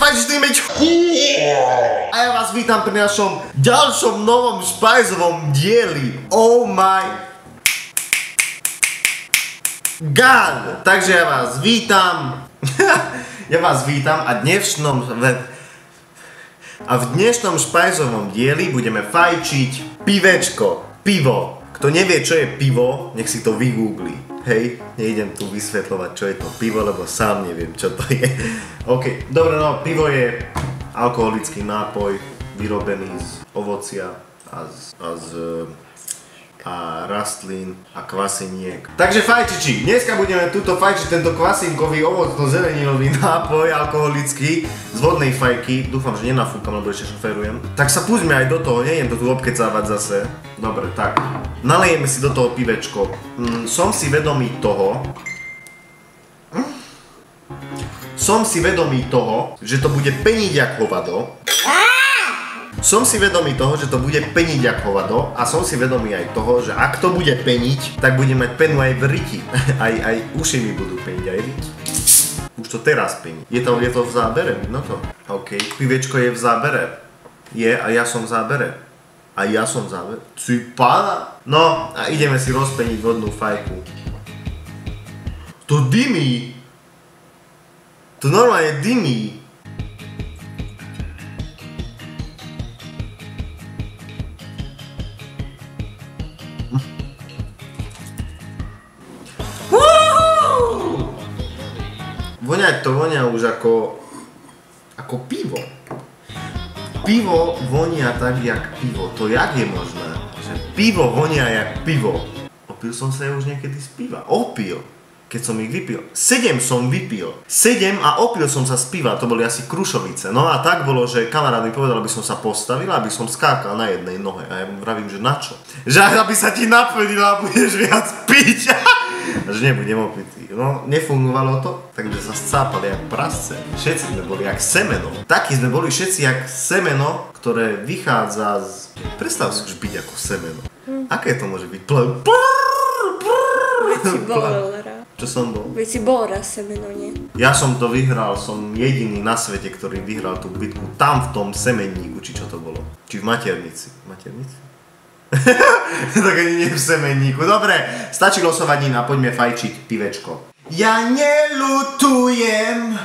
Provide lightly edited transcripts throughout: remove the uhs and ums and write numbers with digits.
A ja vás vítam pri našom ďalšom novom špajzovom dieli. Oh my god. Takže ja vás vítam. A v dnešnom špajzovom dieli budeme fajčiť pivečko. Pivo. Kto nevie, čo je pivo, nech si to vygoogli. Hej, nejdem tu vysvetľovať, čo je to pivo, lebo sám neviem, čo to je. OK, dobre, no, pivo je alkoholický nápoj vyrobený z ovocia a rastlín a kvasiniek. Takže fajčiči, dneska budeme tuto fajčiť tento kvasinkový ovocno-zeleninový nápoj alkoholický z vodnej fajky. Dúfam, že nenafúkam, lebo ešte šoferujem. Tak sa púďme aj do toho, nejdem to tu obkecávať zase. Dobre, tak. Nalejeme si do toho pivečko. Som si vedomý toho, že to bude peniť jak hovado. Som si vedomý toho, že to bude peniť jak hovado a som si vedomý aj toho, že ak to bude peniť, tak bude mať penu aj v riti. Aj uši mi budú peniť, aj riti. Už to teraz pení. Je to v zábere, no to. OK, pivečko je v zábere. A ja som v zábere. Ty pána. No a ideme si rozpeniť vodnú fajku. To dymí. To normálne dymí. Voňať to vonia už ako pivo. Pivo vonia tak jak pivo. To jak je možné? Že pivo vonia jak pivo. Opil som sa už niekedy z piva. Opil. Keď som ich vypil. 7 som vypil. 7 a opil som sa z piva. To boli asi Krušovice. No a tak bolo, že kamarát mi povedal, aby som sa postavil, aby som skákal na jednej nohe. A ja mu vravím, že na čo? Že aby sa ti naplnila a budeš viac piť. A že nebudem opitý. No, nefungovalo to, takže sa scápali jak prasce. Všetci sme boli jak semeno. Takí sme boli všetci jak semeno, ktoré vychádza z... Predstav si už byť ako semeno. Aké to môže byť? Veď si bol raz. Čo som bol? Veď si bol raz semeno, nie? Ja som to vyhral, som jediný na svete, ktorý vyhral tú bitku tam v tom semenníku, či čo to bolo. Či v maternici. Tak ani nie v semenníku. Dobre, stačí losovanina, poďme fajčiť pivečko. Ja neľutujem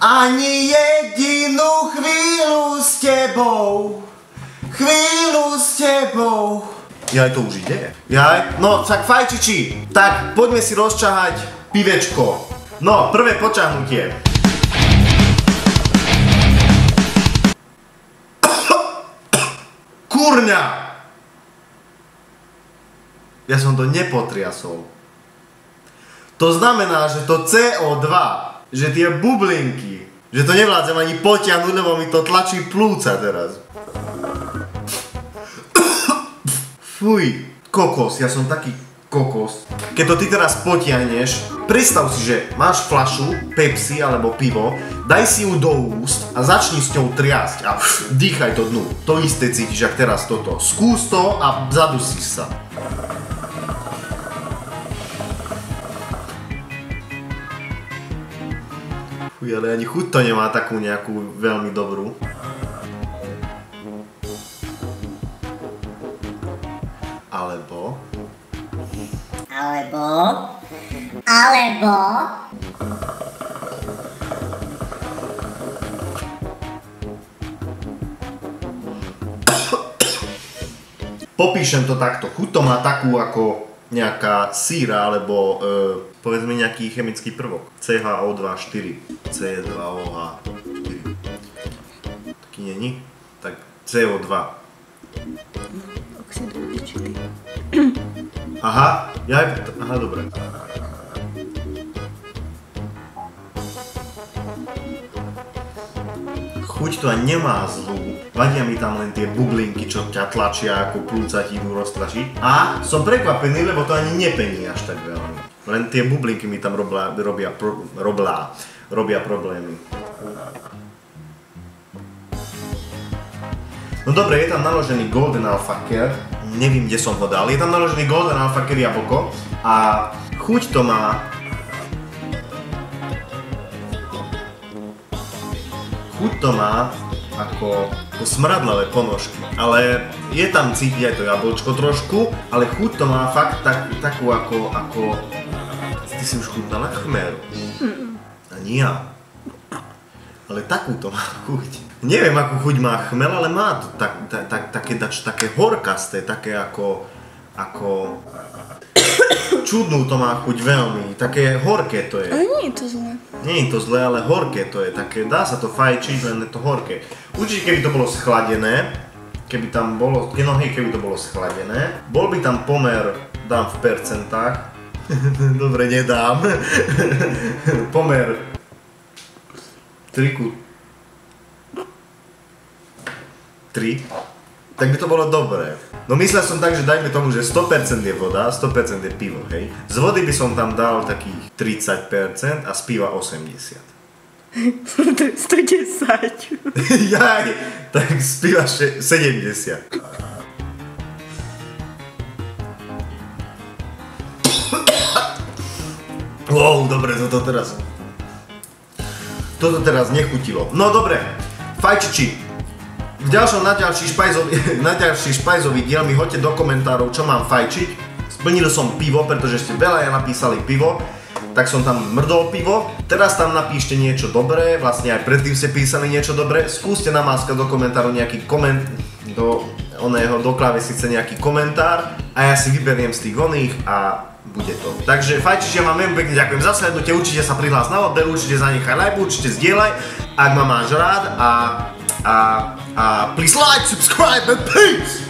ani jedinú chvíľu s tebou. Jaj, to už ide. Jaj, no tak fajčiči. Tak poďme si rozčahať pivečko. No, prvé počahnutie. Kurňa! Ja som to nepotriasol. To znamená, že to CO2, že tie bublinky, že to nevládzem ani potiahnuť, lebo mi to tlačí plúca teraz. Fuj, kokos, ja som taký kokos. Keď to ty teraz potiahneš, predstav si, že máš fľašu, Pepsi alebo pivo, daj si ju do úst a začni s ňou triasť a dýchaj to dnu. To isté cítiš, jak teraz toto. Skús to a zadusíš sa. Fuj, ale ani chuť to nemá takú nejakú veľmi dobrú. Alebo... Popíšem to takto. Chuť to má takú ako nejaká síra, alebo povedzme nejaký chemický prvok. CHO2-4. C2OH4. Taký není? Tak CO2. Oxid uhličitý. Aha, dobre. Chuť to aj nemá zlú. Vadia mi tam len tie bublinky, čo ťa tlačia, ako plúca ti idú roztlačiť. A som prekvapený, lebo to ani nepení až tak veľmi. Len tie bublinky mi tam robia problémy. No dobre, je tam naložený Golden Alpha Care. Neviem, kde som ho dal. Je tam naložený Golden Alpha Care jablko. A chuť to má chuť to má ako smradlavé ponožky, ale je tam cítiť aj to jablčko trošku, ale chuť to má fakt takú ako... Ty si už chutnala chmel? Ani ja. Ale takú to má chuť. Neviem, akú chuť má chmel, ale má to také horkasté, také ako... Čudnú to má chuť veľmi, také horké to je. Ale nie je to zlé. Nie je to zlé, ale horké to je, také, dá sa to fajčiť, len je to horké. Určite keby to bolo schladené, keby to bolo schladené, bol by tam pomer, dám v percentách, dobre, nedám, pomer 3:3, tak by to bolo dobré. No myslel som tak, že dajme tomu, že 100% je voda, 100% je pivo, hej. Z vody by som tam dal takých 30% a z piva 80%. To je 110. Jaj, tak z piva 70. Wow, dobre, toto teraz nechutilo. No dobre, fajčiči. Na ďalší špajzový diel mi hoďte do komentárov, čo mám fajčiť. Splnil som pivo, pretože ste veľa napísali pivo, tak som tam mrdol pivo. Teraz tam napíšte niečo dobré, vlastne aj predtým ste písali niečo dobré. Skúste namáskať do komentárov nejaký do klávesice nejaký komentár a ja si vyberiem z tých oných a bude to. Takže fajčiči, ja vám veľmi pekne ďakujem za slednutie, určite sa prihlás na odber, určite zanechaj like, určite zdieľaj, ak ma máš rád a please like, subscribe and peace!